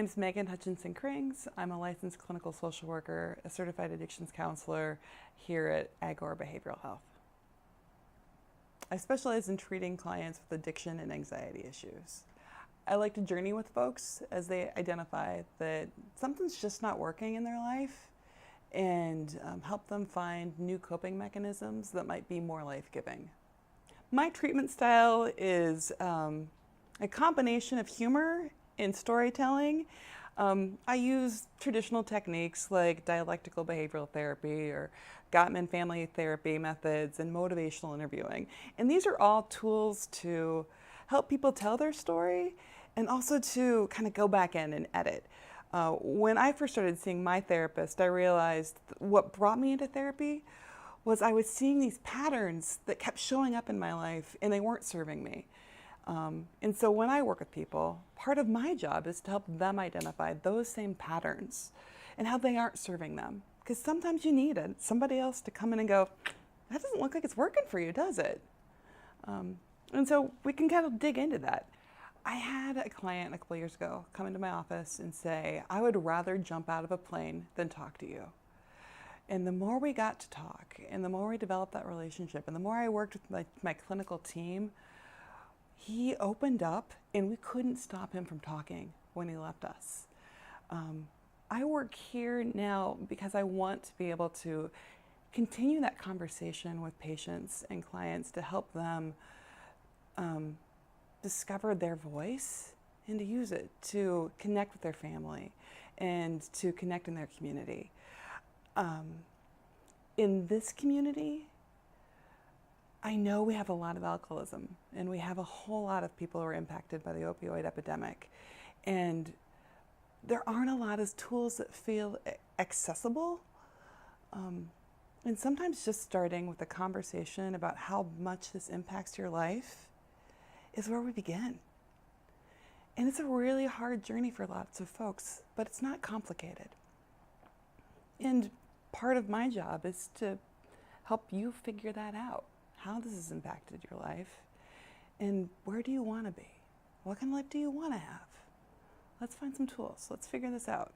My name is Megan Hutchinson-Krings. I'm a licensed clinical social worker, a certified addictions counselor here at Agor Behavioral Health. I specialize in treating clients with addiction and anxiety issues. I like to journey with folks as they identify that something's just not working in their life and help them find new coping mechanisms that might be more life-giving. My treatment style is a combination of humor and storytelling. I use traditional techniques like dialectical behavioral therapy or Gottman family therapy methods and motivational interviewing. And these are all tools to help people tell their story and also to kind of go back in and edit. When I first started seeing my therapist, I realized what brought me into therapy was I was seeing these patterns that kept showing up in my life and they weren't serving me. And so when I work with people, part of my job is to help them identify those same patterns and how they aren't serving them. Because sometimes you need somebody else to come in and go, that doesn't look like it's working for you, does it? And so we can kind of dig into that. I had a client a couple years ago come into my office and say, I would rather jump out of a plane than talk to you. And the more we got to talk, and the more we developed that relationship, and the more I worked with my clinical team, he opened up and we couldn't stop him from talking when he left us. I work here now because I want to be able to continue that conversation with patients and clients to help them discover their voice and to use it to connect with their family and to connect in their community. In this community, I know we have a lot of alcoholism and we have a whole lot of people who are impacted by the opioid epidemic. And there aren't a lot of tools that feel accessible. And sometimes just starting with a conversation about how much this impacts your life is where we begin. And it's a really hard journey for lots of folks, but it's not complicated. And part of my job is to help you figure that out. How this has impacted your life, and where do you want to be? What kind of life do you want to have? Let's find some tools. Let's figure this out.